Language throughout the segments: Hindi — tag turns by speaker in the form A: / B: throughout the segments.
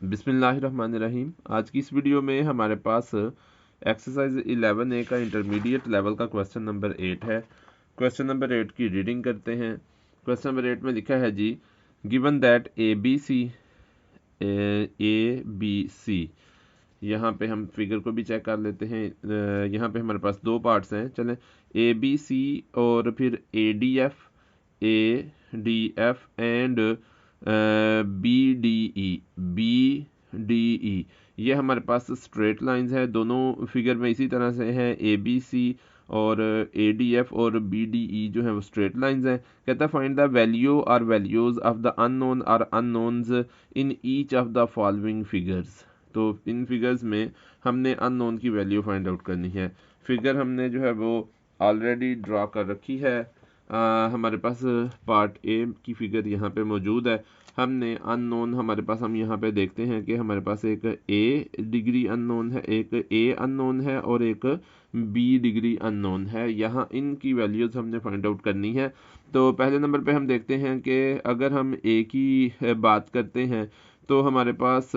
A: बिस्मिल्लाहिर्रहमानिर्रहीम। आज की इस वीडियो में हमारे पास एक्सरसाइज 11A का इंटरमीडिएट लेवल का क्वेश्चन नंबर 8 है। क्वेश्चन नंबर 8 की रीडिंग करते हैं। क्वेश्चन नंबर 8 में लिखा है जी, given that A B C, यहाँ पे हम फिगर को भी चेक कर लेते हैं। यहाँ पे हमारे पास दो पार्ट्स हैं, चलें ABC और फिर ADF एंड BDE ये हमारे पास स्ट्रेट लाइंस है। दोनों फिगर में इसी तरह से है, ABC और ADF और BDE जो है वो स्ट्रेट लाइंस हैं। कहता है फाइंड द वैल्यू और वैल्यूज ऑफ द अननोन और unknowns in each of the following figures. तो इन फिगर्स में हमने अननोन की वैल्यू फाइंड आउट करनी है। फिगर हमने जो है वो ऑलरेडी ड्रा कर रखी है। हमारे पास पार्ट ए की फिगर यहाँ पे मौजूद है। हमने अननोन हमारे पास, हम यहाँ पे देखते हैं कि हमारे पास एक ए डिग्री अननोन है, एक ए अननोन है और एक बी डिग्री अननोन है। यहाँ इनकी वैल्यूज़ हमने फाइंड आउट करनी है। तो पहले नंबर पे हम देखते हैं कि अगर हम ए की बात करते हैं तो हमारे पास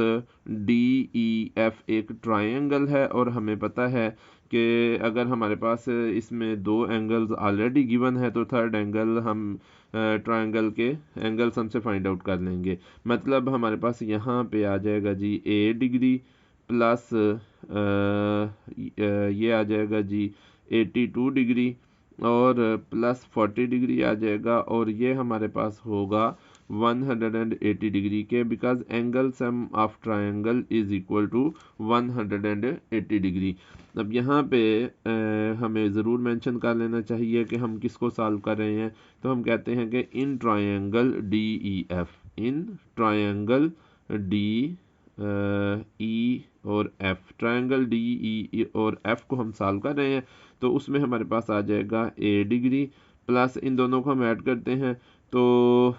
A: DEF एक ट्रायंगल है और हमें पता है कि अगर हमारे पास इसमें दो एंगल्स ऑलरेडी गिवन है तो थर्ड एंगल हम ट्रायंगल के एंगल्स हमसे फाइंड आउट कर लेंगे। मतलब हमारे पास यहाँ पे आ जाएगा जी ए डिग्री प्लस ये आ जाएगा जी 82 डिग्री और प्लस 40 डिग्री आ जाएगा और ये हमारे पास होगा 180 डिग्री के, because angle sum of triangle is equal to 180 degree. अब यहाँ पे हमें ज़रूर मेंशन कर लेना चाहिए कि हम किसको सॉल्व कर रहे हैं। तो हम कहते हैं कि in triangle DEF, in triangle D E और एफ, ट्रायंगल डी ई और एफ को हम सॉल्व कर रहे हैं। तो उसमें हमारे पास आ जाएगा ए डिग्री प्लस इन दोनों को हम ऐड करते हैं तो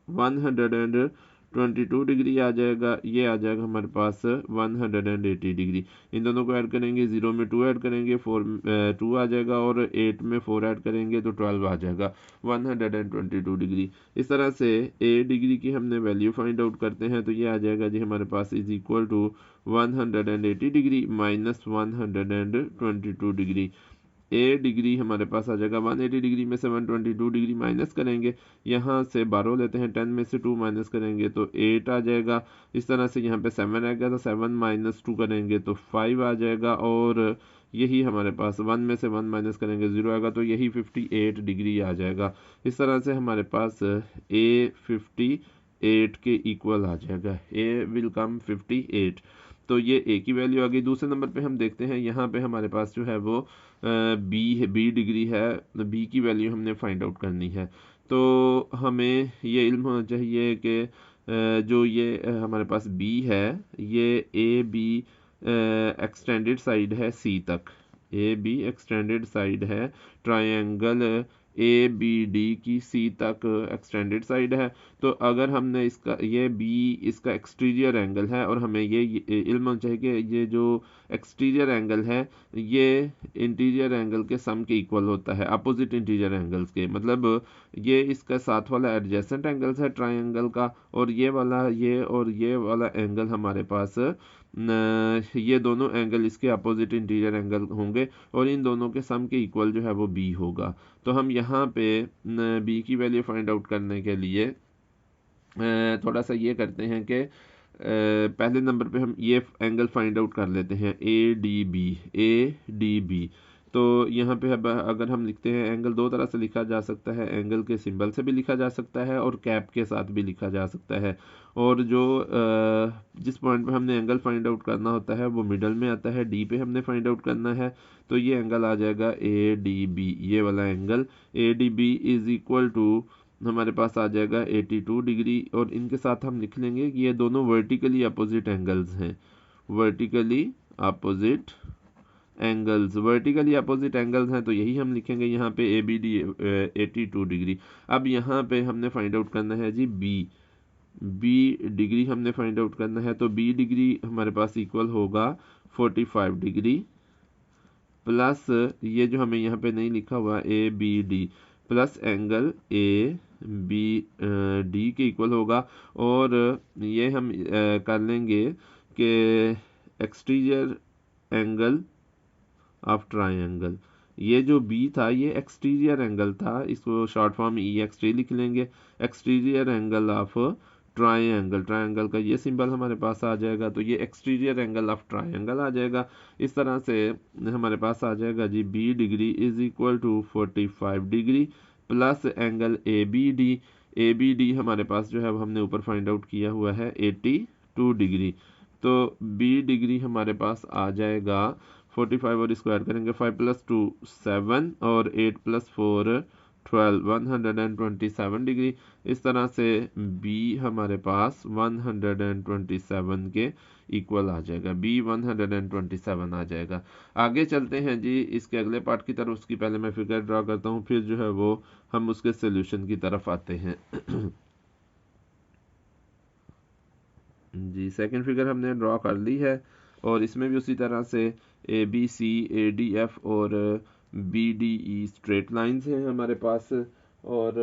A: 122 डिग्री आ जाएगा। ये आ जाएगा हमारे पास 180 डिग्री। इन दोनों को ऐड करेंगे, 0 में 2 ऐड करेंगे 2 आ जाएगा और 8 में 4 ऐड करेंगे तो 12 आ जाएगा, 122 डिग्री। इस तरह से ए डिग्री की हमने वैल्यू फाइंड आउट करते हैं तो ये आ जाएगा जी हमारे पास is equal to 180 degree minus 122 degree. A degree हमारे पास आ जाएगा 180 डिग्री में से 122 डिग्री माइनस करेंगे, यहाँ से 12 लेते हैं, 10 में से 2 माइनस करेंगे तो 8 आ जाएगा। इस तरह से यहाँ पे 7 आ गया तो 7 माइनस 2 करेंगे तो 5 आ जाएगा और यही हमारे पास 1 में से 1 माइनस करेंगे 0 आएगा तो यही 58 डिग्री आ जाएगा। इस तरह से हमारे पास ए 58 के इक्वल आ जाएगा, ए विल कम 58। तो ये ए की वैल्यू आ गई। दूसरे नंबर पे हम देखते हैं, यहाँ पे हमारे पास जो है वो बी डिग्री है, बी की वैल्यू हमने फाइंड आउट करनी है। तो हमें ये इल्म होना चाहिए कि जो ये हमारे पास बी है ये ए बी एक्सटेंडेड साइड है सी तक, ए बी एक्सटेंडेड साइड है ट्रायंगल ए बी डी की सी तक एक्सटेंडेड साइड है। तो अगर हमने इसका ये बी इसका एक्सटीरियर एंगल है और हमें ये इल्म होना चाहिए कि ये जो एक्सटीरियर एंगल है ये इंटीरियर एंगल के सम के इक्वल होता है, अपोजिट इंटीरियर एंगल्स के। मतलब ये इसका साथ वाला एडजेसेंट एंगल्स है ट्रायंगल का और ये वाला ये और ये वाला एंगल हमारे पास ये दोनों एंगल इसके अपोजिट इंटीरियर एंगल होंगे और इन दोनों के सम के इक्वल जो है वो बी होगा। तो हम यहाँ पे बी की वैल्यू फाइंड आउट करने के लिए थोड़ा सा ये करते हैं कि पहले नंबर पे हम ये एंगल फाइंड आउट कर लेते हैं ए डी बी। तो यहाँ पे अब अगर हम लिखते हैं, एंगल दो तरह से लिखा जा सकता है, एंगल के सिंबल से भी लिखा जा सकता है और कैप के साथ भी लिखा जा सकता है। और जो जिस पॉइंट पे हमने एंगल फाइंड आउट करना होता है वो मिडल में आता है, डी पे हमने फाइंड आउट करना है। तो ये एंगल आ जाएगा ADB, ये वाला angle ADB is equal to हमारे पास आ जाएगा 82 डिग्री और इनके साथ हम लिख लेंगे कि ये दोनों वर्टिकली अपोजिट एंगल्स हैं, vertically opposite angles, vertically opposite angles हैं तो यही हम लिखेंगे यहाँ पे ABD 82 डिग्री। अब यहाँ पे हमने फाइंड आउट करना है जी बी डिग्री हमने फाइंड आउट करना है। तो बी डिग्री हमारे पास इक्वल होगा 45 डिग्री प्लस ये जो हमें यहाँ पे नहीं लिखा हुआ ABD plus angle B D के इक्वल होगा। और ये हम कर लेंगे कि एक्सटीरियर एंगल ऑफ ट्राइंगल, ये जो बी था ये एक्सटीरियर एंगल था, इसको short form E X T लिख लेंगे। Exterior angle of triangle, triangle का ये सिंबल हमारे पास आ जाएगा, तो ये एक्सटीरियर एंगल ऑफ ट्राइंगल आ जाएगा। इस तरह से हमारे पास आ जाएगा G B degree is equal to 45 degree plus angle A B D हमारे पास जो है वो हमने ऊपर फाइंड आउट किया हुआ है 82 डिग्री। तो बी डिग्री हमारे पास आ जाएगा 45 और स्क्वायर करेंगे 5 + 2 7 और 8 + 4 12 127 डिग्री। इस तरह से बी हमारे पास 127 के इक्वल आ जाएगा, बी 127 आ जाएगा। आगे चलते हैं जी इसके अगले पार्ट की तरफ। उसकी पहले मैं फिगर ड्रा करता हूँ, फिर जो है वो हम उसके सोल्यूशन की तरफ आते हैं। जी सेकंड फिगर हमने ड्रॉ कर ली है और इसमें भी उसी तरह से A B C A D F और B D E straight lines हैं हमारे पास। और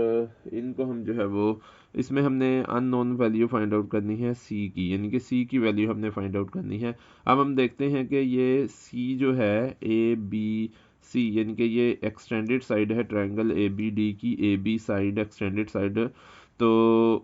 A: इनको हम जो है वो इसमें हमने अननोन वैल्यू फाइंड आउट करनी है सी की, यानी कि सी की वैल्यू हमने फाइंड आउट करनी है। अब हम देखते हैं कि ये सी जो है ए बी सी, यानी कि ये एक्सटेंडेड साइड है ट्रायंगल ए बी डी की, A B side extended side, तो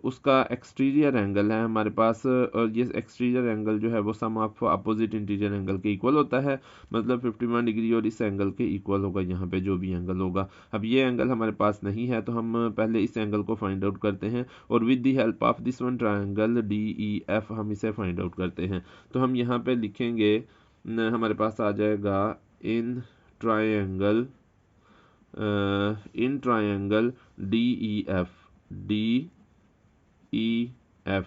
A: उसका एक्सटीरियर एंगल है हमारे पास। और ये एक्सटीरियर एंगल जो है वो सम ऑफ अपोजिट इंटीरियर एंगल के इक्वल होता है, मतलब 51 डिग्री और इस एंगल के इक्वल होगा यहाँ पे जो भी एंगल होगा। अब ये एंगल हमारे पास नहीं है तो हम पहले इस एंगल को फाइंड आउट करते हैं और with the help of this one triangle D E F हम इसे फाइंड आउट करते हैं। तो हम यहाँ पे लिखेंगे हमारे पास आ जाएगा in triangle D E F, D E F,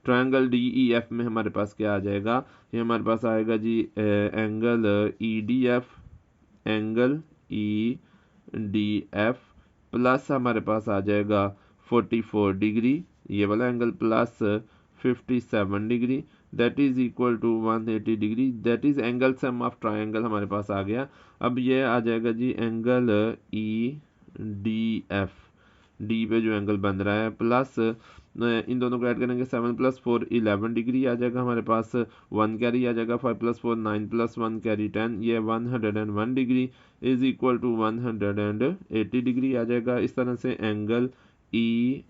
A: triangle D E F में हमारे पास क्या आ जाएगा, ये हमारे पास आएगा जी angle E D F, angle E D F plus हमारे पास आ जाएगा 44 डिग्री ये वाला angle plus 57 degree that is equal to 180 degree, that is angle sum of triangle हमारे पास आ गया। अब ये आ जाएगा जी angle E D F, D पे जो एंगल बन रहा है प्लस इन दोनों को ऐड करेंगे 7 + 4 11 डिग्री आ जाएगा हमारे पास, 1 कैरी आ जाएगा, 5 + 4 9 + 1 कैरी 10, ये 101 degree is equal to 180 degree आ जाएगा। इस तरह से एंगल ई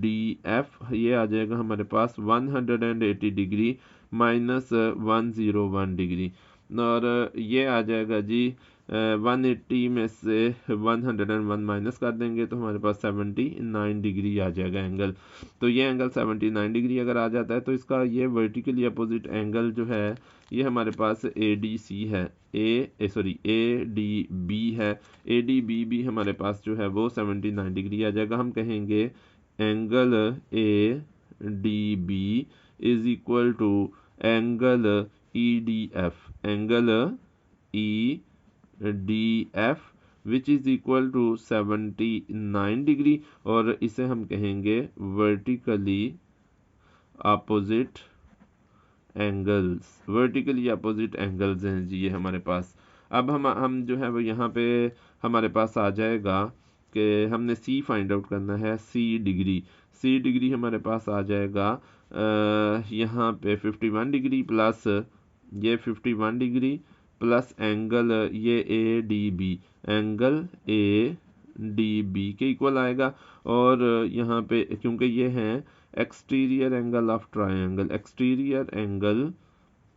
A: डी एफ ये आ जाएगा हमारे पास 180 डिग्री माइनस 101 डिग्री, और ये आ जाएगा जी 180 में से 101 माइनस कर देंगे तो हमारे पास 79 डिग्री आ जाएगा एंगल। तो ये एंगल 79 डिग्री अगर आ जाता है तो इसका ये वर्टिकली अपोजिट एंगल जो है ये हमारे पास ए डी सी है, ए डी बी है, ए डी बी भी हमारे पास जो है वो 79 डिग्री आ जाएगा। हम कहेंगे angle A D B is equal to angle E D F, angle E D F which is equal to 79 degree, और इसे हम कहेंगे vertically opposite angles, vertically opposite angles हैं जी ये हमारे पास। अब हम जो है वो यहाँ पे हमारे पास आ जाएगा कि हमने सी फाइंड आउट करना है, सी डिग्री हमारे पास आ जाएगा यहाँ पे 51 डिग्री प्लस ये 51 डिग्री प्लस एंगल ये A D B, angle A D B के इक्वल आएगा। और यहाँ पे क्योंकि ये हैं exterior angle of triangle, exterior angle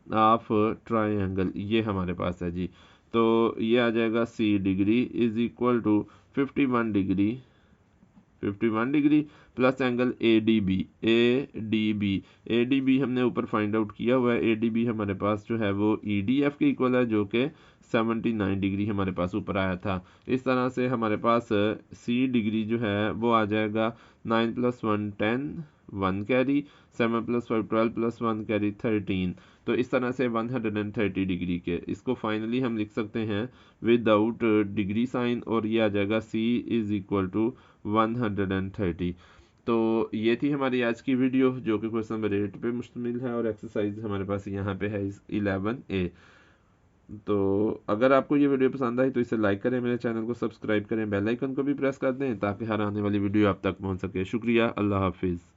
A: of triangle ये हमारे पास है जी, तो ये आ जाएगा C degree is equal to 51 degree plus angle A D B हमने ऊपर फाइंड आउट किया हुआ है, ए डी बी हमारे पास जो है वो ई डी एफ के इक्वल है जो कि 79 डिग्री हमारे पास ऊपर आया था। इस तरह से हमारे पास सी डिग्री जो है वो आ जाएगा 9 + 1 10 1 कैरी, 7 + 5 12 + 1 कैरी 13, तो इस तरह से 130 डिग्री के इसको फाइनली हम लिख सकते हैं विदाउट डिग्री साइन, और ये आ जाएगा सी इज इक्वल टू 130। तो ये थी हमारी आज की वीडियो जो कि क्वेश्चन नंबर 8 पे मुश्तमिल है और एक्सरसाइज हमारे पास यहाँ पे है 11A। तो अगर आपको ये वीडियो पसंद आई तो इसे लाइक करें, मेरे चैनल को सब्सक्राइब करें, बेल आइकन को भी प्रेस कर दें ताकि हर आने वाली वीडियो आप तक पहुंच सके। शुक्रिया, अल्लाह हाफिज़।